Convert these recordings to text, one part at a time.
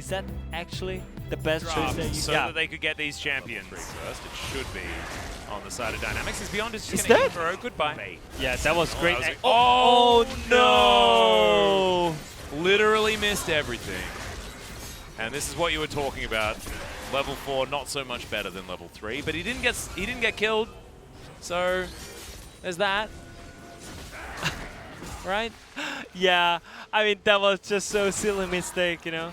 is that actually the best choice that you so that they could get these champions first. It should be on the side of Dynamics. Is Beyond is just going to throw goodbye. Yeah, that was great. Oh no! Literally missed everything. And this is what you were talking about. Level 4, not so much better than level 3, but he didn't get killed. So there's that. Right? Yeah, I mean that was just so silly mistake, you know.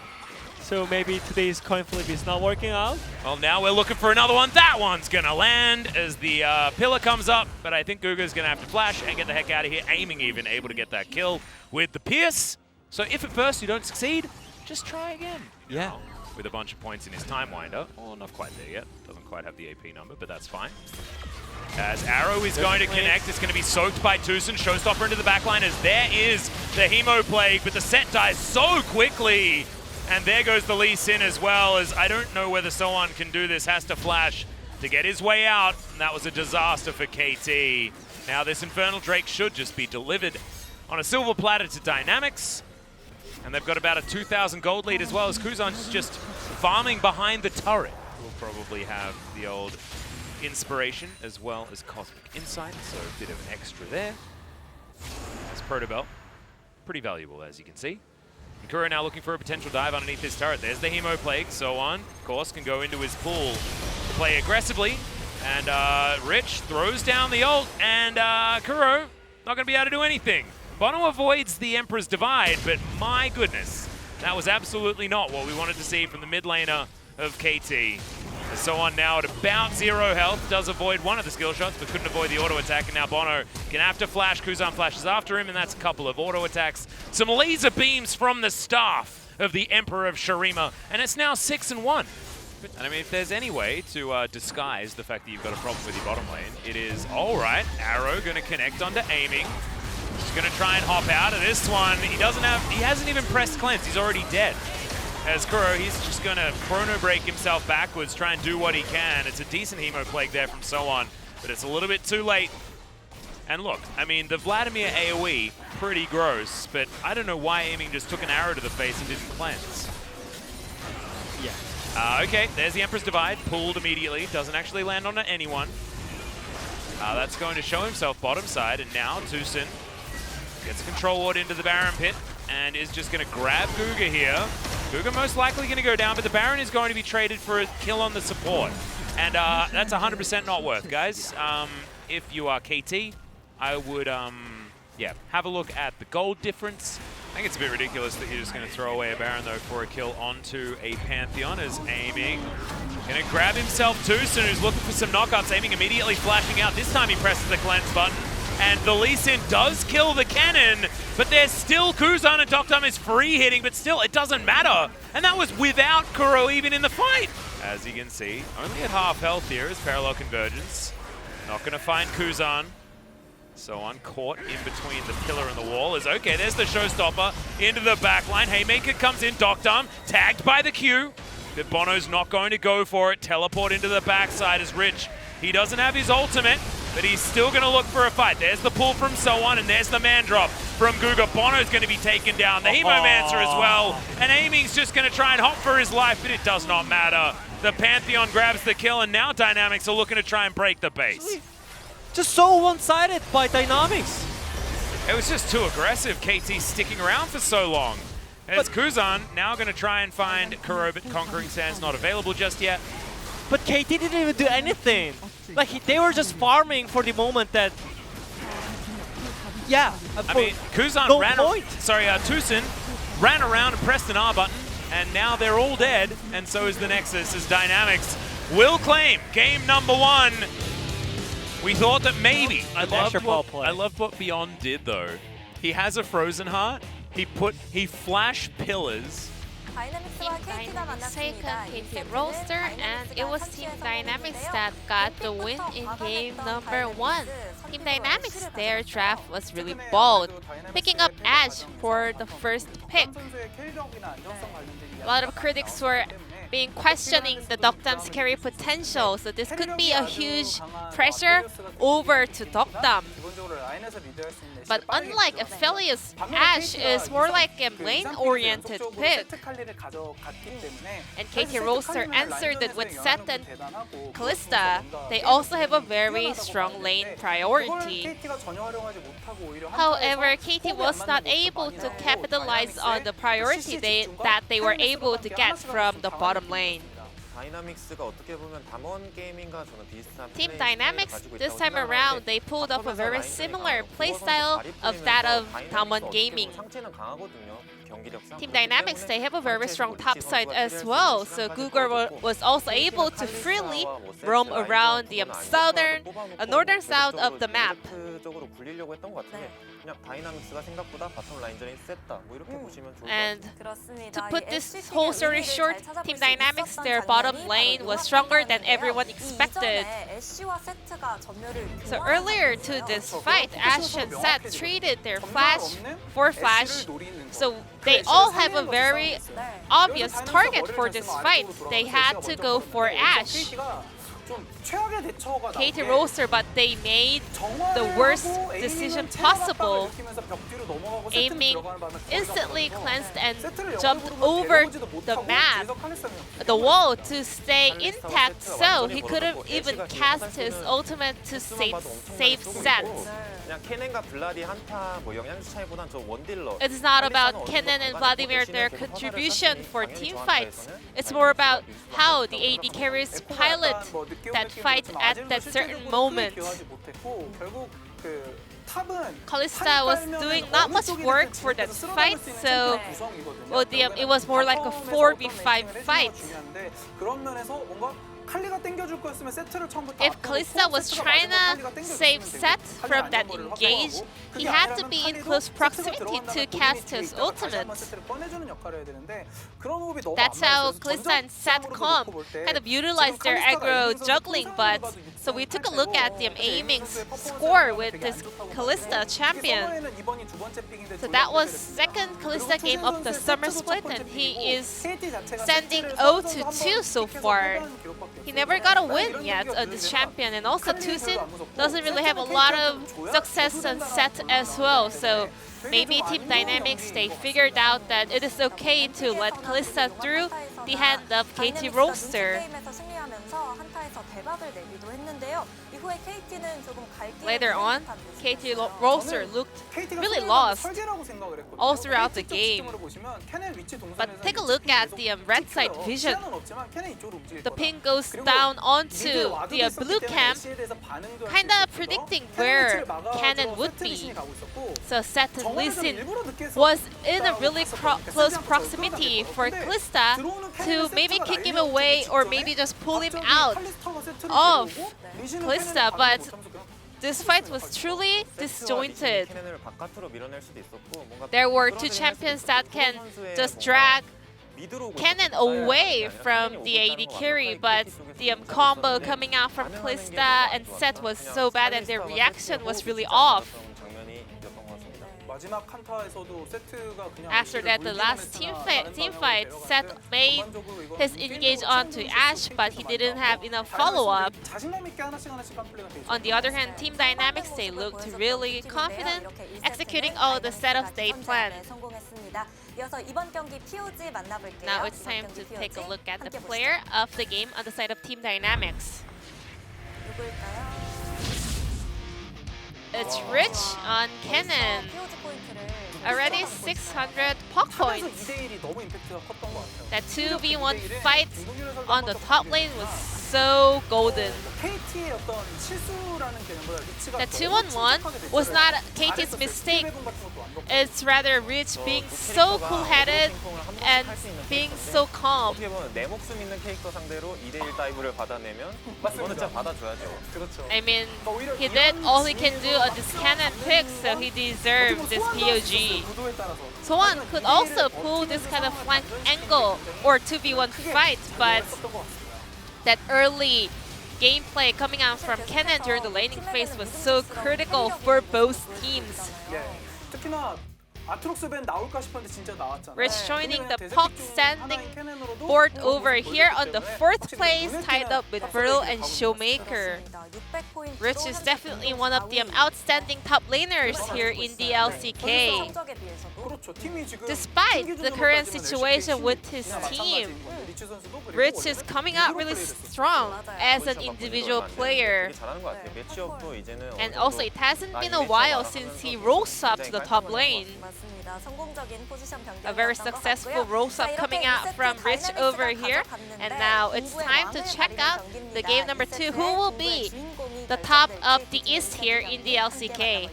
So maybe today's coin flip is not working out. Well, now we're looking for another one. That one's gonna land as the pillar comes up, but I think Guga's gonna have to flash and get the heck out of here. Aiming even able to get that kill with the Pierce. So if at first you don't succeed, just try again. Yeah. With a bunch of points in his time winder. Oh, not quite there yet. Doesn't quite have the AP number, but that's fine. As Arrow is going to connect, it's going to be soaked by Tucson. Showstopper into the backline as there is the Hemo Plague, but the set dies so quickly. And there goes the Lee Sin as well, as I don't know whether Soan can do this. Has to flash to get his way out. And that was a disaster for KT. Now this Infernal Drake should just be delivered on a silver platter to Dynamics. And they've got about a 2,000 gold lead as well, as Kuzan's just farming behind the turret. We'll probably have the old Inspiration as well as Cosmic Insight, so a bit of an extra there. That's Protobelt. Pretty valuable, as you can see. And Kuro now looking for a potential dive underneath this turret. There's the Hemo Plague. Soan, of course, can go into his pool to play aggressively. And Rich throws down the ult, and Kuro not going to be able to do anything. Bono avoids the Emperor's Divide, but my goodness, that was absolutely not what we wanted to see from the mid laner of KT. Soan now at about 0 health, does avoid one of the skill shots, but couldn't avoid the auto attack, and now Bono can have to flash. Kuzan flashes after him, and that's a couple of auto attacks. Some laser beams from the staff of the Emperor of Shurima, and it's now 6-1. And I mean, if there's any way to disguise the fact that you've got a problem with your bottom lane, it is, all right, Arrow going to connect onto aiming. He's going to try and hop out of this one. He hasn't even pressed cleanse. He's already dead. As Kuro, he's just going to chrono break himself backwards, try and do what he can. It's a decent Hemo Plague there from Soan, but it's a little bit too late. And look, I mean, the Vladimir AoE, pretty gross, but I don't know why aiming just took an arrow to the face and didn't cleanse. Yeah. Okay, there's the Emperor's Divide, pulled immediately. Doesn't actually land on anyone. That's going to show himself bottom side, and now Tucson gets a control ward into the Baron pit and is just going to grab Guga here. Guga most likely going to go down, but the Baron is going to be traded for a kill on the support. And that's 100% not worth, guys. If you are KT, I would, yeah, have a look at the gold difference. I think it's a bit ridiculous that you're just going to throw away a Baron, though, for a kill onto a Pantheon. As aiming, going to grab himself Tucson, who's looking for some knockouts, aiming immediately, flashing out. This time he presses the cleanse button. And the Lee Sin does kill the cannon, but there's still Kuzan, and Doctum is free hitting, but still, it doesn't matter. And that was without Kuro even in the fight. As you can see, only at half health here is Parallel Convergence. Not going to find Kuzan. Soan caught in between the pillar and the wall. Is okay, there's the Showstopper into the backline. Haymaker comes in, Doctum, tagged by the Q. But Bono's not going to go for it. Teleport into the backside as Rich. He doesn't have his ultimate, but he's still going to look for a fight. There's the pull from Soan, and there's the man drop from Guga. Bono's going to be taken down. The Hemomancer as well. And Aiming's just going to try and hop for his life, but it does not matter. The Pantheon grabs the kill, and now Dynamics are looking to try and break the base. Just so one-sided by Dynamics. It was just too aggressive. KT sticking around for so long. As Kuzan now going to try and find Kuro, but Conquering Sand's not available just yet. But KT didn't even do anything. Like, they were just farming for the moment that... Yeah. I mean, Kuzan Tucson ran around and pressed an R button, and now they're all dead, and so is the Nexus, as Dynamics will claim game number 1. We thought that maybe. I loved what Beyond did, though. He has a Frozen Heart. He flashed pillars. Team Dynamics take a KT roster, and it was Team Dynamics that got the win in game number 1. Team Dynamics, their draft was really bold, picking up Ash for the first pick. A lot of critics were questioning the Doctum's carry potential, so this could be a huge pressure over to Doctum. But unlike Aphelios, Ashe is more like a lane-oriented pick. And KT Roaster answered it with Sett and Kalista. They also have a very strong lane priority. However, KT was not able to capitalize on the priority that they were able to get from the bottom lane. Team Dynamics, this time around, they pulled off a very similar playstyle of that of Damwon Gaming. Team Dynamics, they have a very strong top side as well, so Google was also able to freely roam around the northern south of the map. And to put this whole story short, Team Dynamics, their bottom lane was stronger than everyone expected. So earlier to this fight, Ashe and Sett traded their flash for flash. So they all have a very obvious target for this fight. They had to go for Ashe. KT Roaster, but they made the worst decision possible, aiming instantly cleansed and jumped over the map, the wall, to stay intact, so he couldn't even cast his ultimate to save Sett. It's not about Kennen and Vladimir, their contribution for team fights. It's more about how the AD carries pilot that fight at that certain moment. Kalista was doing not much work for that fight, so it was more like a 4v5 fight. If Kalista was trying to save Sett from that engage, he had to be in close proximity to cast his ultimate. That's how Kalista and Sett kind of utilized their aggro juggling, but so we took a look at the aiming score with this Kalista champion. So that was second Kalista game of the summer split, and he is standing 0-2 so far. He never got a win yet on this champion, and also Tusin doesn't really have a lot of success on Sett as well. So maybe Team Dynamics, they figured out that it is okay to let Kalista through the hand of KT Roaster. Later on, KT Roaster looked really lost all throughout the game. But take a look at the red side vision. The ping goes down onto the blue camp, kind of predicting where Kennen would be. So Sett and Lee Sin was in a really close proximity for Kalista to maybe kick him away or maybe just pull him out of Kalista, but this fight was truly disjointed. There were two champions that can just drag Kennen away from the AD carry, but the combo coming out from Kalista and Sett was so bad and their reaction was really off. After that, the last team fight, Sett made his engage onto Ashe, but he didn't have enough follow-up. On the other hand, Team Dynamics, they looked really confident, executing all the setups they planned. Now it's time to take a look at the player of the game on the side of Team Dynamics. It's Rich on Kennen. Already 600 puck points. That 2v1 fight on the top lane was so golden. That 2-on-1 was not KT's mistake. It's rather Rich being so cool-headed and being so calm. I mean, he did all he can do on this Kennen pick, so he deserved this POG. Sohan could also pull this kind of flank angle or 2v1 fight, but that early gameplay coming out from Kennen during the laning phase was so critical for both teams. Rich joining the puck standing board over here on the 4th place, tied up with Virl and Showmaker. Rich is definitely one of the outstanding top laners here in the LCK. Despite the current situation with his team, Rich is coming out really strong as an individual player. And also, it hasn't been a while since he rose up to the top lane. A very successful rose up coming out from Rich over here. And now it's time to check out the game number 2. Who will be the top of the East here in the LCK?